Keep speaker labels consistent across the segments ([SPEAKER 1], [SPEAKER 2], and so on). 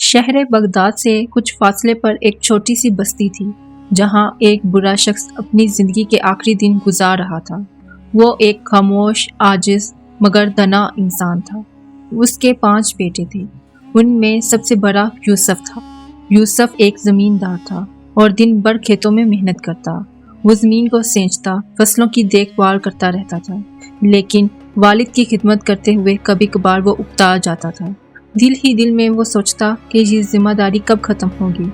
[SPEAKER 1] شہر بغداد سے کچھ فاصلے پر ایک چھوٹی سی بستی تھی جہاں ایک برا شخص اپنی زندگی کے آخری دن گزار رہا تھا۔ وہ ایک خاموش، عاجز مگر دنا انسان تھا۔ اس کے 5 بیٹے تھے۔ ان میں سب سے بڑا یوسف تھا۔ یوسف ایک زمیندار تھا اور دن بھر کھیتوں میں محنت کرتا۔ وہ زمین کو سینچتا، فصلوں کی دیکھ بھال کرتا رہتا تھا، لیکن والد کی خدمت کرتے ہوئے کبھی کبھار وہ اکتا جاتا تھا۔ دل ہی دل میں وہ سوچتا کہ یہ ذمہ داری کب ختم ہوگی۔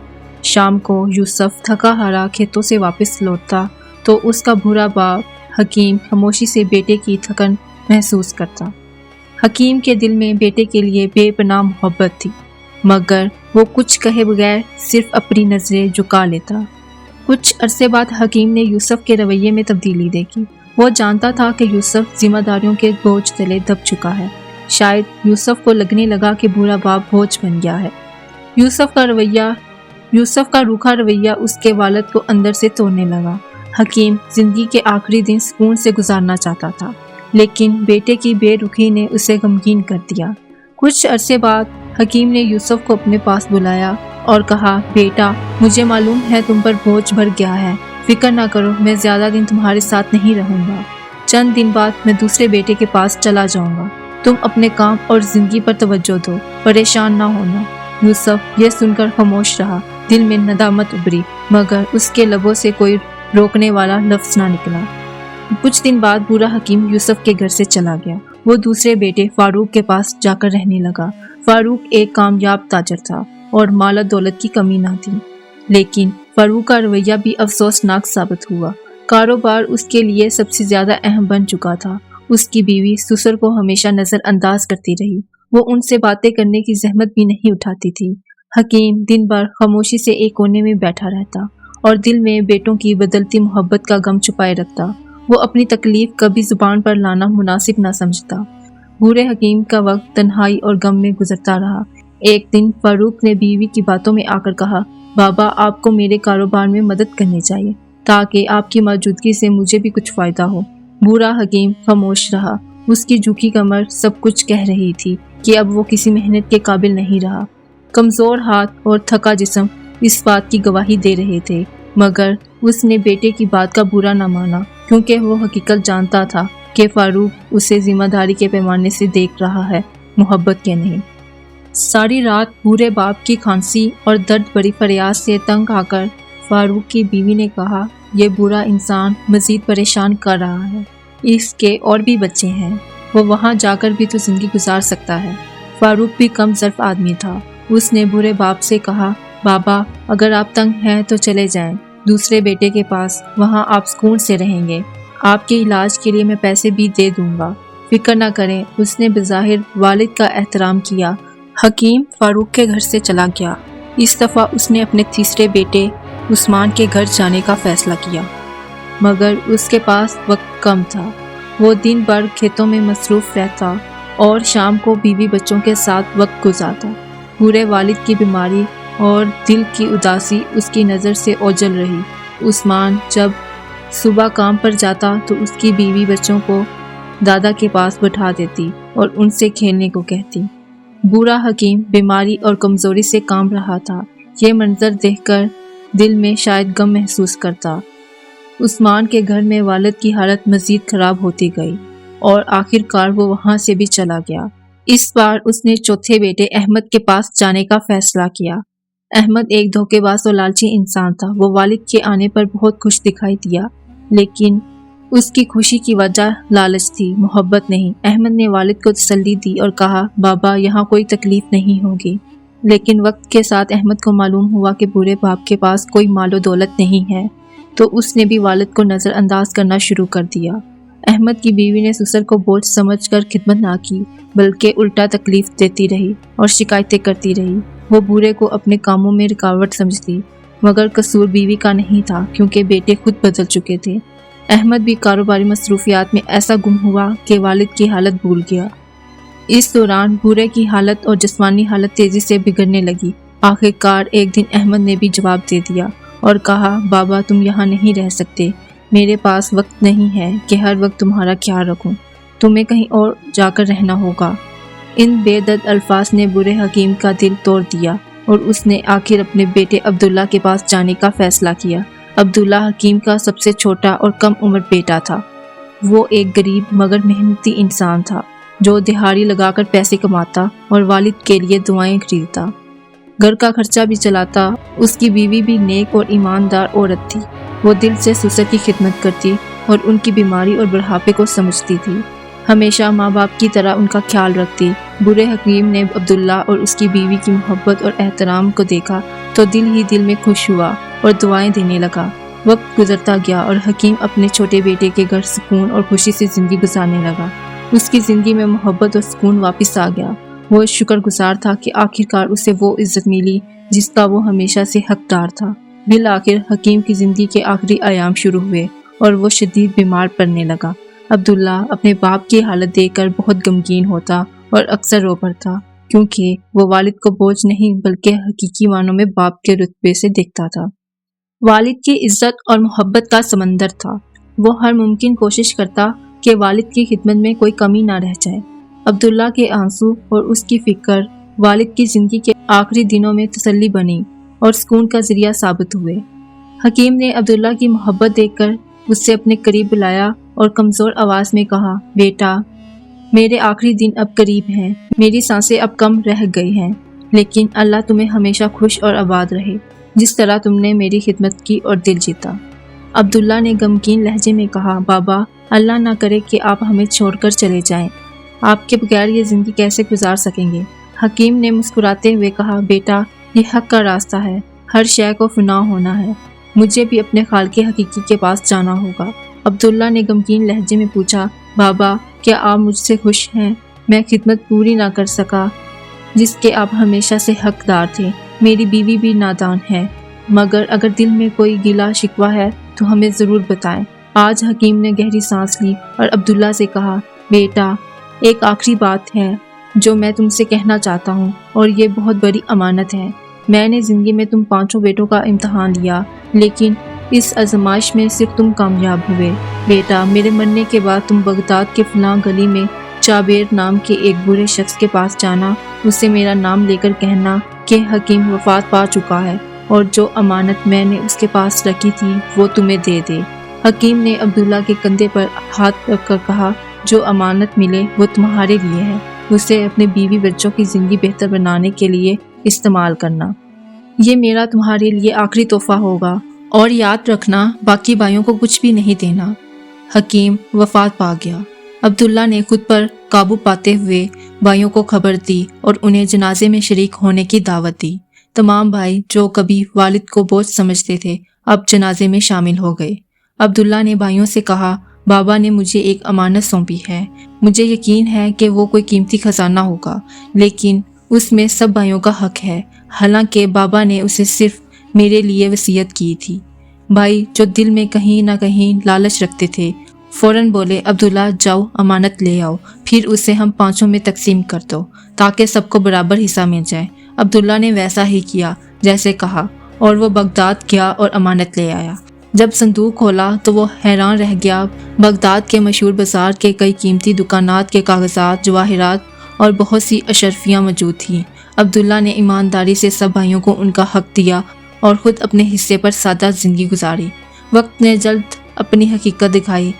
[SPEAKER 1] شام کو یوسف تھکا ہارا کھیتوں سے واپس لوٹتا تو اس کا برا باپ حکیم خاموشی سے بیٹے کی تھکن محسوس کرتا۔ حکیم کے دل میں بیٹے کے لیے بے پناہ محبت تھی، مگر وہ کچھ کہے بغیر صرف اپنی نظریں جھکا لیتا۔ کچھ عرصے بعد حکیم نے یوسف کے رویے میں تبدیلی دیکھی۔ وہ جانتا تھا کہ یوسف ذمہ داریوں کے بوجھ تلے دب چکا ہے۔ شاید یوسف کو لگنے لگا کہ برا باپ بوجھ بن گیا ہے۔ یوسف کا روکھا رویہ اس کے والد کو اندر سے توڑنے لگا۔ حکیم زندگی کے آخری دن سکون سے گزارنا چاہتا تھا، لیکن بیٹے کی بے رخی نے اسے غمگین کر دیا۔ کچھ عرصے بعد حکیم نے یوسف کو اپنے پاس بلایا اور کہا، بیٹا، مجھے معلوم ہے تم پر بوجھ بھر گیا ہے۔ فکر نہ کرو، میں زیادہ دن تمہارے ساتھ نہیں رہوں گا۔ چند دن بعد میں دوسرے بیٹے کے پاس چلا جاؤں گا۔ تم اپنے کام اور زندگی پر توجہ دو، پریشان نہ ہونا۔ یوسف یہ سن کر خاموش رہا۔ دل میں ندامت ابھری، مگر اس کے لبوں سے کوئی روکنے والا لفظ نہ نکلا۔ کچھ دن بعد برا حکیم یوسف کے گھر سے چلا گیا۔ وہ دوسرے بیٹے فاروق کے پاس جا کر رہنے لگا۔ فاروق ایک کامیاب تاجر تھا اور مال و دولت کی کمی نہ تھی، لیکن فاروق کا رویہ بھی افسوسناک ثابت ہوا۔ کاروبار اس کے لیے سب سے زیادہ اہم بن چکا تھا۔ اس کی بیوی سسر کو ہمیشہ نظر انداز کرتی رہی۔ وہ ان سے باتیں کرنے کی زحمت بھی نہیں اٹھاتی تھی۔ حکیم دن بھر خاموشی سے ایک کونے میں بیٹھا رہتا اور دل میں بیٹوں کی بدلتی محبت کا غم چھپائے رکھتا۔ وہ اپنی تکلیف کبھی زبان پر لانا مناسب نہ سمجھتا۔ بوڑھے حکیم کا وقت تنہائی اور غم میں گزرتا رہا۔ ایک دن فاروق نے بیوی کی باتوں میں آ کر کہا، بابا، آپ کو میرے کاروبار میں مدد کرنی چاہیے تاکہ آپ کی موجودگی سے مجھے بھی کچھ فائدہ ہو۔ بوڑھا حکیم خاموش رہا۔ اس کی جھکی کمر سب کچھ کہہ رہی تھی کہ اب وہ کسی محنت کے قابل نہیں رہا۔ کمزور ہاتھ اور تھکا جسم اس بات کی گواہی دے رہے تھے، مگر اس نے بیٹے کی بات کا برا نہ مانا، کیونکہ وہ حقیقت جانتا تھا کہ فاروق اسے ذمہ داری کے پیمانے سے دیکھ رہا ہے، محبت کے نہیں۔ ساری رات بوڑھے باپ کی کھانسی اور درد بھری فریاد سے تنگ آ کر فاروق کی بیوی نے کہا، یہ برا انسان مزید پریشان کر رہا ہے۔ اس کے اور بھی بچے ہیں، وہ وہاں جا کر بھی تو زندگی گزار سکتا ہے۔ فاروق بھی کم ظرف آدمی تھا۔ اس نے بوڑھے باپ سے کہا، بابا، اگر آپ تنگ ہیں تو چلے جائیں دوسرے بیٹے کے پاس، وہاں آپ سکون سے رہیں گے۔ آپ کے علاج کے لیے میں پیسے بھی دے دوں گا، فکر نہ کریں۔ اس نے بظاہر والد کا احترام کیا۔ حکیم فاروق کے گھر سے چلا گیا۔ اس دفعہ اس نے اپنے تیسرے بیٹے عثمان کے گھر جانے کا فیصلہ کیا، مگر اس کے پاس وقت کم تھا۔ وہ دن بھر کھیتوں میں مصروف رہتا اور شام کو بیوی بچوں کے ساتھ وقت گزارتا۔ بوڑھے والد کی بیماری اور دل کی اداسی اس کی نظر سے اوجھل رہی۔ عثمان جب صبح کام پر جاتا تو اس کی بیوی بچوں کو دادا کے پاس بٹھا دیتی اور ان سے کھیلنے کو کہتی۔ بوڑھا حکیم بیماری اور کمزوری سے کام رہا تھا۔ یہ منظر دیکھ کر دل میں شاید غم محسوس کرتا۔ عثمان کے گھر میں والد کی حالت مزید خراب ہوتی گئی اور آخر کار وہ وہاں سے بھی چلا گیا۔ اس بار اس نے چوتھے بیٹے احمد کے پاس جانے کا فیصلہ کیا۔ احمد ایک دھوکے باز اور لالچی انسان تھا۔ وہ والد کے آنے پر بہت خوش دکھائی دیا، لیکن اس کی خوشی کی وجہ لالچ تھی، محبت نہیں۔ احمد نے والد کو تسلی دی اور کہا، بابا، یہاں کوئی تکلیف نہیں ہوگی۔ لیکن وقت کے ساتھ احمد کو معلوم ہوا کہ بوڑھے باپ کے پاس کوئی مال و دولت نہیں ہے، تو اس نے بھی والد کو نظر انداز کرنا شروع کر دیا۔ احمد کی بیوی نے سسر کو بوجھ سمجھ کر خدمت نہ کی، بلکہ الٹا تکلیف دیتی رہی اور شکایتیں کرتی رہی۔ وہ بوڑھے کو اپنے کاموں میں رکاوٹ سمجھتی، مگر قصور بیوی کا نہیں تھا، کیونکہ بیٹے خود بدل چکے تھے۔ احمد بھی کاروباری مصروفیات میں ایسا گم ہوا کہ والد کی حالت بھول گیا۔ اس دوران بوڑھے کی حالت اور جسمانی حالت تیزی سے بگڑنے لگی۔ آخر کار ایک دن احمد نے بھی جواب دے دیا اور کہا، بابا، تم یہاں نہیں رہ سکتے، میرے پاس وقت نہیں ہے کہ ہر وقت تمہارا خیال رکھوں، تمہیں کہیں اور جا کر رہنا ہوگا۔ ان بے دردِ الفاظ نے بوڑھے حکیم کا دل توڑ دیا۔ اور اس نے آخر اپنے بیٹے عبداللہ کے پاس جانے کا فیصلہ کیا۔ عبداللہ حکیم کا سب سے چھوٹا اور کم عمر بیٹا تھا۔ وہ ایک غریب مگر محنتی انسان تھا جو دہاڑی لگا کر پیسے کماتا اور والد کے لیے دعائیں خریدتا، گھر کا خرچہ بھی چلاتا۔ اس کی بیوی بھی نیک اور ایماندار عورت تھی۔ وہ دل سے سسر کی خدمت کرتی اور ان کی بیماری اور بڑھاپے کو سمجھتی تھی، ہمیشہ ماں باپ کی طرح ان کا خیال رکھتی۔ بوڑھے حکیم نے عبداللہ اور اس کی بیوی کی محبت اور احترام کو دیکھا تو دل ہی دل میں خوش ہوا اور دعائیں دینے لگا۔ وقت گزرتا گیا اور حکیم اپنے چھوٹے بیٹے کے گھر سکون اور خوشی سے زندگی گزارنے لگا۔ اس کی زندگی میں محبت اور سکون واپس آ گیا۔ وہ شکر گزار تھا کہ آخرکار اسے وہ عزت ملی جس کا وہ ہمیشہ سے حقدار تھا۔ بالآخر حکیم کی زندگی کے آخری ایام شروع ہوئے اور وہ شدید بیمار پڑنے لگا۔ عبداللہ اپنے باپ کی حالت دیکھ کر بہت غمگین ہوتا اور اکثر رو پڑتا، کیونکہ وہ والد کو بوجھ نہیں بلکہ حقیقی معنوں میں باپ کے رتبے سے دیکھتا تھا۔ والد کی عزت اور محبت کا سمندر تھا۔ وہ ہر ممکن کوشش کرتا کہ والد کی خدمت میں کوئی کمی نہ رہ جائے۔ عبداللہ کے آنسو اور اس کی فکر والد کی زندگی کے آخری دنوں میں تسلی بنی اور سکون کا ذریعہ ثابت ہوئے۔ حکیم نے عبداللہ کی محبت دیکھ کر اسے اپنے قریب بلایا اور کمزور آواز میں کہا، بیٹا، میرے آخری دن اب قریب ہیں، میری سانسیں اب کم رہ گئی ہیں، لیکن اللہ تمہیں ہمیشہ خوش اور آباد رہے، جس طرح تم نے میری خدمت کی اور دل جیتا۔ عبداللہ نے غمگین لہجے میں کہا، بابا، اللہ نہ کرے کہ آپ ہمیں چھوڑ کر چلے جائیں، آپ کے بغیر یہ زندگی کیسے گزار سکیں گے؟ حکیم نے مسکراتے ہوئے کہا، بیٹا، یہ حق کا راستہ ہے، ہر شے کو فنا ہونا ہے، مجھے بھی اپنے خالق حقیقی کے پاس جانا ہوگا۔ عبداللہ نے غمگین لہجے میں پوچھا، بابا، کیا آپ مجھ سے خوش ہیں؟ میں خدمت پوری نہ کر سکا جس کے آپ ہمیشہ سے حقدار تھے، میری بیوی بھی نادان ہے، مگر اگر دل میں کوئی گلہ شکوہ ہے تو ہمیں ضرور بتائیں۔ آج حکیم نے گہری سانس لی اور عبداللہ سے کہا، بیٹا، ایک آخری بات ہے جو میں تم سے کہنا چاہتا ہوں، اور یہ بہت بڑی امانت ہے۔ میں نے زندگی میں تم پانچوں بیٹوں کا امتحان لیا، لیکن اس آزمائش میں صرف تم کامیاب ہوئے۔ بیٹا، میرے مرنے کے بعد تم بغداد کے فلاں گلی میں چابیر نام کے ایک برے شخص کے پاس جانا، اسے میرا نام لے کر کہنا کہ حکیم وفات پا چکا ہے اور جو امانت میں نے اس کے پاس رکھی تھی وہ تمہیں دے دے۔ حکیم نے عبداللہ کے کندھے پر ہاتھ رکھ کر کہا، جو امانت ملے وہ تمہارے لیے ہے، اسے اپنے بیوی بچوں کی زندگی بہتر بنانے کے لیے استعمال کرنا۔ یہ میرا تمہارے لیے آخری تحفہ ہوگا، اور یاد رکھنا باقی بھائیوں کو کچھ بھی نہیں دینا۔ حکیم وفات پا گیا۔ عبداللہ نے خود پر قابو پاتے ہوئے بھائیوں کو خبر دی اور انہیں جنازے میں شریک ہونے کی دعوت دی۔ تمام بھائی جو کبھی والد کو بوجھ سمجھتے تھے اب جنازے میں شامل ہو گئے۔ عبداللہ نے بھائیوں سے کہا، بابا نے مجھے ایک امانت سونپی ہے، مجھے یقین ہے کہ وہ کوئی قیمتی خزانہ ہوگا، لیکن اس میں سب بھائیوں کا حق ہے، حالانکہ بابا نے اسے صرف میرے لیے وصیت کی تھی۔ بھائی جو دل میں کہیں نہ کہیں لالچ رکھتے تھے فوراً بولے، عبداللہ، جاؤ امانت لے آؤ، پھر اسے ہم پانچوں میں تقسیم کر دو تاکہ سب کو برابر حصہ مل جائے۔ عبداللہ نے ویسا ہی کیا جیسے کہا، اور وہ بغداد گیا اور امانت لے آیا۔ جب صندوق کھولا تو وہ حیران رہ گیا۔ بغداد کے مشہور بازار کے کئی قیمتی دکانات کے کاغذات، جواہرات اور بہت سی اشرفیاں موجود تھیں۔ عبداللہ نے ایمانداری سے سب بھائیوں کو ان کا حق دیا اور خود اپنے حصے پر سادہ زندگی گزاری۔ وقت نے جلد اپنی حقیقت دکھائی۔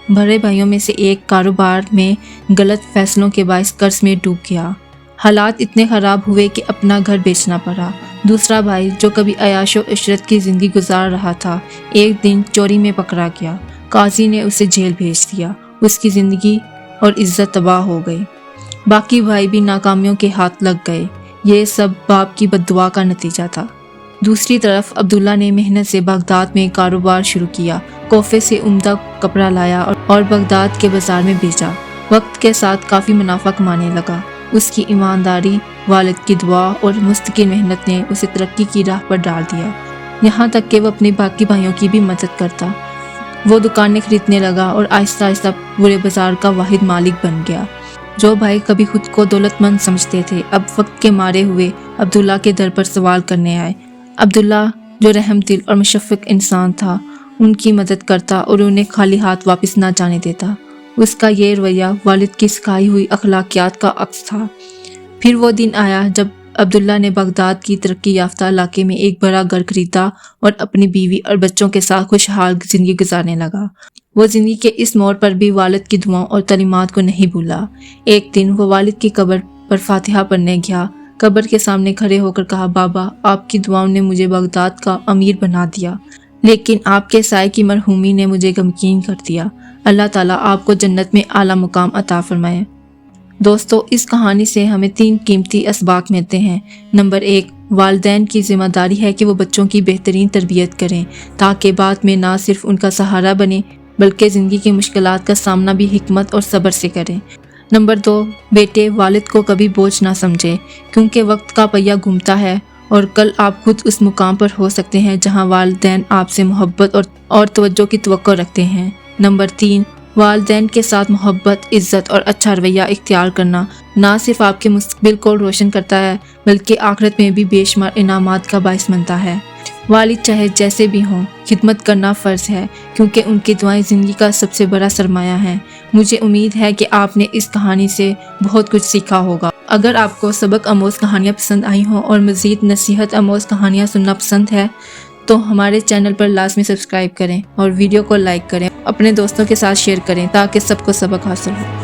[SPEAKER 1] بڑے بھائیوں میں سے ایک کاروبار میں غلط فیصلوں کے باعث قرض میں ڈوب گیا۔ حالات اتنے خراب ہوئے کہ اپنا گھر بیچنا پڑا۔ دوسرا بھائی جو کبھی عیاش و عشرت کی زندگی گزار رہا تھا ایک دن چوری میں پکڑا گیا۔ قاضی نے اسے جیل بھیج دیا۔ اس کی زندگی اور عزت تباہ ہو گئی۔ باقی بھائی بھی ناکامیوں کے ہاتھ لگ گئے۔ یہ سب باپ کی بد دعا کا نتیجہ تھا۔ دوسری طرف عبداللہ نے محنت سے بغداد میں کاروبار شروع کیا، کوفے سے عمدہ کپڑا لایا اور بغداد کے بازار میں بیچا۔ وقت کے ساتھ کافی منافع کمانے لگا۔ اس کی ایمانداری، والد کی دعا اور مستقل محنت نے اسے ترقی کی راہ پر ڈال دیا، یہاں تک کہ وہ اپنے باقی بھائیوں کی بھی مدد کرتا۔ وہ دکانیں خریدنے لگا اور آہستہ آہستہ پورے بازار کا واحد مالک بن گیا۔ جو بھائی کبھی خود کو دولت مند سمجھتے تھے اب وقت کے مارے ہوئے عبداللہ کے در پر سوال کرنے آئے۔ عبداللہ جو رحم دل اور مشفق انسان تھا ان کی مدد کرتا اور انہیں خالی ہاتھ واپس نہ جانے دیتا۔ اس کا یہ رویہ والد کی سکھائی ہوئی اخلاقیات کا عکس تھا۔ پھر وہ دن آیا جب عبداللہ نے بغداد کی ترقی یافتہ علاقے میں ایک بڑا گھر خریدا اور اپنی بیوی اور بچوں کے ساتھ خوشحال زندگی گزارنے لگا۔ وہ زندگی کے اس موڑ پر بھی والد کی دعاؤں اور تعلیمات کو نہیں بھولا۔ ایک دن وہ والد کی قبر پر فاتحہ پڑھنے گیا۔ قبر کے سامنے کھڑے ہو کر کہا، بابا، آپ کی دعاؤں نے مجھے بغداد کا امیر بنا دیا، لیکن آپ کے سائے کی مرحومی نے مجھے غمگین کر دیا۔ اللہ تعالیٰ آپ کو جنت میں اعلیٰ مقام عطا فرمائے۔ دوستو، اس کہانی سے ہمیں 3 قیمتی اسباق ملتے ہیں۔ نمبر 1، والدین کی ذمہ داری ہے کہ وہ بچوں کی بہترین تربیت کریں تاکہ بعد میں نہ صرف ان کا سہارا بنیں بلکہ زندگی کی مشکلات کا سامنا بھی حکمت اور صبر سے کریں۔ نمبر 2، بیٹے والد کو کبھی بوجھ نہ سمجھے، کیونکہ وقت کا پہیہ گھومتا ہے اور کل آپ خود اس مقام پر ہو سکتے ہیں جہاں والدین آپ سے محبت اور توجہ کی توقع رکھتے ہیں۔ نمبر 3، والدین کے ساتھ محبت، عزت اور اچھا رویہ اختیار کرنا نہ صرف آپ کے مستقبل کو روشن کرتا ہے بلکہ آخرت میں بھی بے شمار انعامات کا باعث بنتا ہے۔ والد چاہے جیسے بھی ہوں، خدمت کرنا فرض ہے کیونکہ ان کی دعائیں زندگی کا سب سے بڑا سرمایہ ہیں۔ مجھے امید ہے کہ آپ نے اس کہانی سے بہت کچھ سیکھا ہوگا۔ اگر آپ کو سبق آموز کہانیاں پسند آئی ہوں اور مزید نصیحت آموز کہانیاں سننا پسند ہے تو ہمارے چینل پر لازمی سبسکرائب کریں اور ویڈیو کو لائک کریں، اپنے دوستوں کے ساتھ شیئر کریں تاکہ سب کو سبق حاصل ہو۔